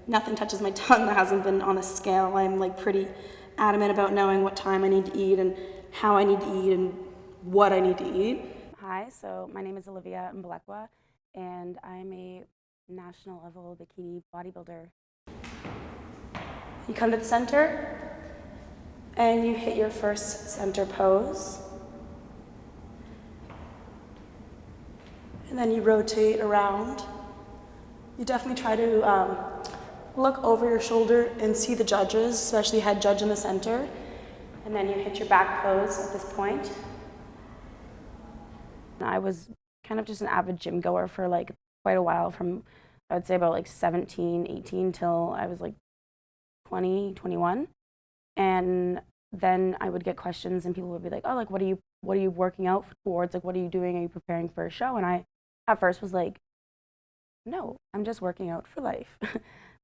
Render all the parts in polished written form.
nothing touches my tongue that hasn't been on a scale. I'm like pretty adamant about knowing what time I need to eat and how I need to eat and what I need to eat. Hi, so my name is Olivia Mbalekwa, and I'm a national level bikini bodybuilder. You come to the center, and you hit your first center pose. And then you rotate around. You definitely try to look over your shoulder and see the judges, especially head judge in the center. And then you hit your back pose at this point. I was kind of just an avid gym goer for like quite a while, from I would say about like 17, 18 till I was like 20, 21. And then I would get questions and people would be like, oh, like what are you working out towards? Like what are you doing? Are you preparing for a show? And I at first was like, no, I'm just working out for life.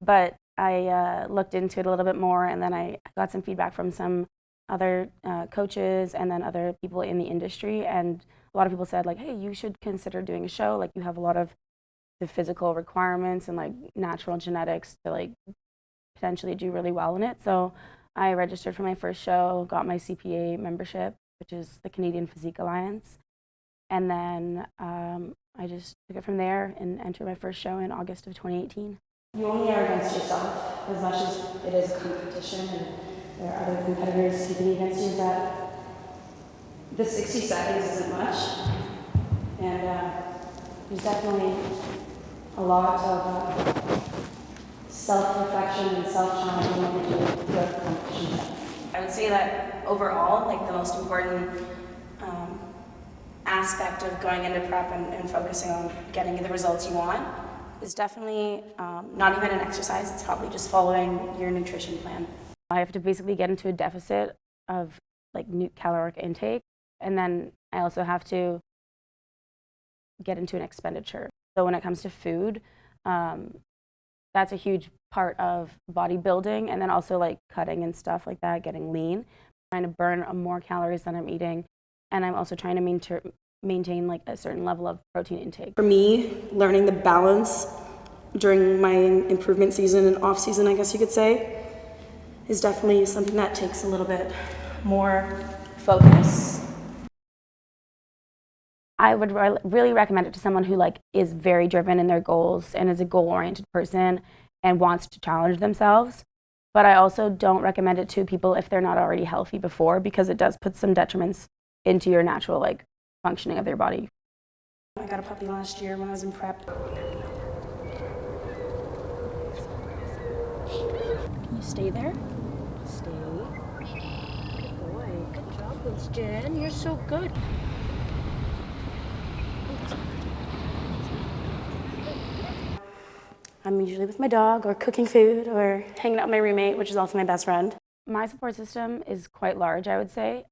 But I looked into it a little bit more, and then I got some feedback from some other coaches and then other people in the industry, and a lot of people said like, hey, you should consider doing a show. Like you have a lot of the physical requirements and like natural genetics to like potentially do really well in it. So I registered for my first show, got my CPA membership, which is the Canadian Physique Alliance, and then I just took it from there and entered my first show in August of 2018. You only are against yourself as much as it is a competition, and there are other competitors competing against you. That the 60 seconds isn't much, and there's definitely a lot of self-reflection and self-challenging when you do throughout the competition. I would say that overall, like the most important aspect of going into prep and focusing on getting the results you want is definitely not even an exercise. It's probably just following your nutrition plan. I have to basically get into a deficit of like caloric intake, and then I also have to get into an expenditure. So when it comes to food, that's a huge part of bodybuilding, and then also like cutting and stuff like that, getting lean, trying to burn more calories than I'm eating, and I'm also trying to maintain like a certain level of protein intake. For me, learning the balance during my improvement season and off season, I guess you could say, is definitely something that takes a little bit more focus. I would really recommend it to someone who like is very driven in their goals and is a goal-oriented person and wants to challenge themselves. But I also don't recommend it to people if they're not already healthy before, because it does put some detriments into your natural like functioning of your body. I got a puppy last year when I was in prep. Can you stay there? Stay. Good boy. Good job, Liz Jen. You're so good. I'm usually with my dog or cooking food or hanging out with my roommate, which is also my best friend. My support system is quite large, I would say.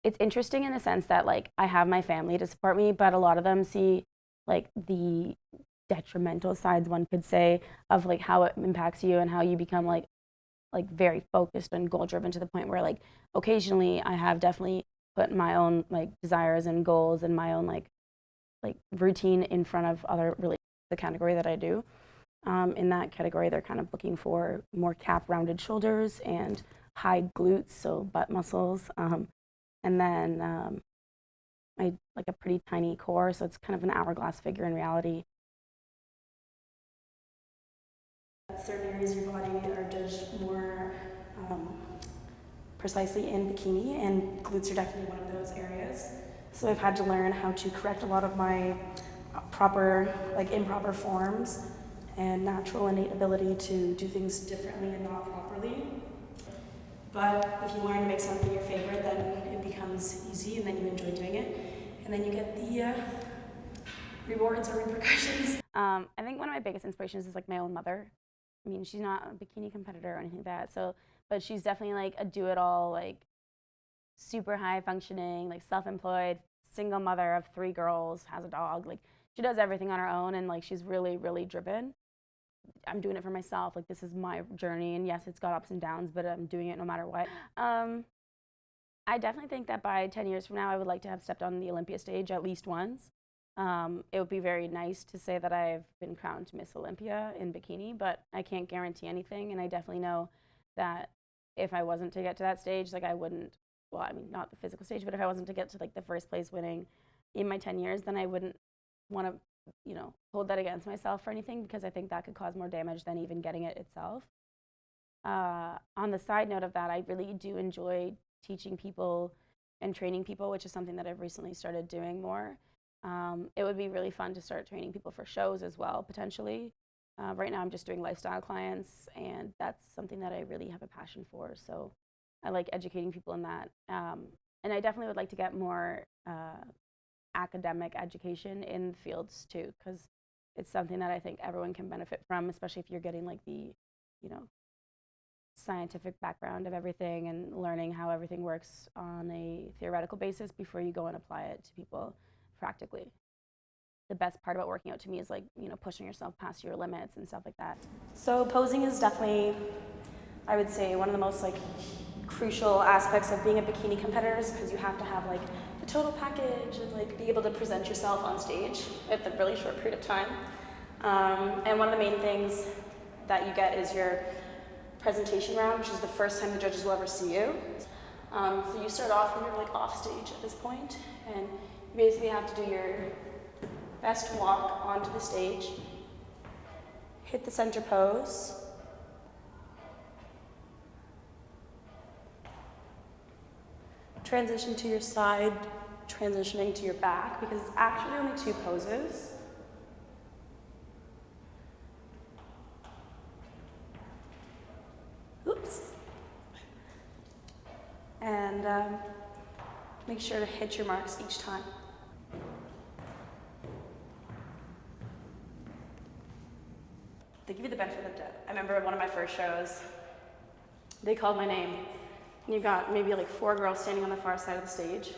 It's interesting in the sense that like I have my family to support me, but a lot of them see like the detrimental sides, one could say, of like how it impacts you and how you become like very focused and goal driven to the point where like occasionally I have definitely put my own like desires and goals and my own like routine in front of other really the category that I do. In that category, they're kind of looking for more cap-rounded shoulders and high glutes, so butt muscles. And then I like a pretty tiny core, so it's kind of an hourglass figure in reality. Certain areas of your body are judged more precisely in bikini, and glutes are definitely one of those areas. So I've had to learn how to correct a lot of my improper forms and natural innate ability to do things differently and not properly. But if you learn to make something your favorite, then it becomes easy, and then you enjoy doing it, and then you get the rewards or repercussions. I think one of my biggest inspirations is like my own mother. I mean, she's not a bikini competitor or anything like that, so, but she's definitely like a do-it-all, like super high functioning, like self-employed, single mother of 3 girls, has a dog. Like she does everything on her own, and like she's really, really driven. I'm doing it for myself. Like this is my journey, and yes, it's got ups and downs, but I'm doing it no matter what. I definitely think that by 10 years from now, I would like to have stepped on the Olympia stage at least once. It would be very nice to say that I've been crowned Miss Olympia in bikini, but I can't guarantee anything. And I definitely know that if I wasn't to get to that stage, like I wouldn't, well, I mean, not the physical stage, but if I wasn't to get to like the first place winning in my 10 years, then I wouldn't want to, hold that against myself or anything, because I think that could cause more damage than even getting it itself. On the side note of that, I really do enjoy teaching people and training people, which is something that I've recently started doing more. It would be really fun to start training people for shows as well, potentially. Right now, I'm just doing lifestyle clients, and that's something that I really have a passion for. So I like educating people in that. And I definitely would like to get more academic education in fields too, because it's something that I think everyone can benefit from, especially if you're getting like the, you know, scientific background of everything and learning how everything works on a theoretical basis before you go and apply it to people practically. The best part about working out to me is like, pushing yourself past your limits and stuff like that. So posing is definitely, I would say, one of the most like crucial aspects of being a bikini competitor, because you have to have like the total package and like be able to present yourself on stage at a really short period of time. And one of the main things that you get is your presentation round, which is the first time the judges will ever see you. So you start off when you're like off stage at this point, and you basically have to do your best walk onto the stage, hit the center pose, transition to your side, transitioning to your back, because it's actually only 2 poses. Oops. And make sure to hit your marks each time. They give you the benefit of the doubt. I remember one of my first shows, they called my name, and you got maybe like 4 girls standing on the far side of the stage,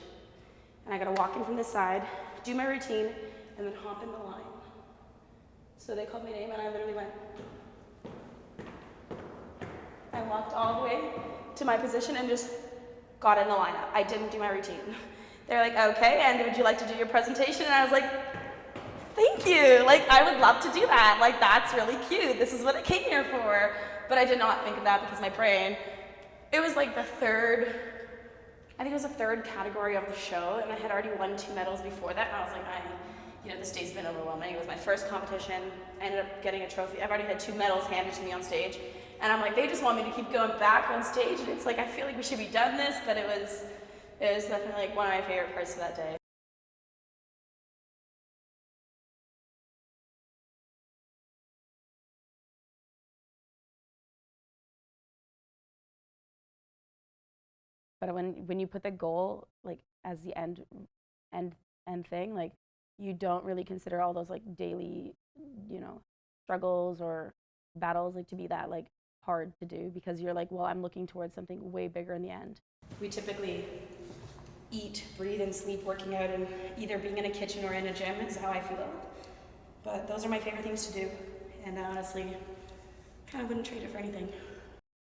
and I gotta walk in from this side, do my routine, and then hop in the line. So they called my name, and I literally went. I walked all the way to my position and just got in the lineup. I didn't do my routine. They're like, okay, and would you like to do your presentation? And I was like, thank you. Like, I would love to do that. Like, that's really cute. This is what I came here for. But I did not think of that because my brain, it was like the third, I think it was the third category of the show, and I had already won 2 medals before that, and I was like, this day's been overwhelming. It was my first competition. I ended up getting a trophy. I've already had 2 medals handed to me on stage, and I'm like, they just want me to keep going back on stage, and it's like, I feel like we should be done this, but it was definitely like one of my favorite parts of that day. But when you put the goal like as the end thing, like you don't really consider all those like daily, struggles or battles like to be that like hard to do, because you're like, well, I'm looking towards something way bigger in the end. We typically eat, breathe, and sleep working out, and either being in a kitchen or in a gym is how I feel. But those are my favorite things to do, and honestly, kind of wouldn't trade it for anything.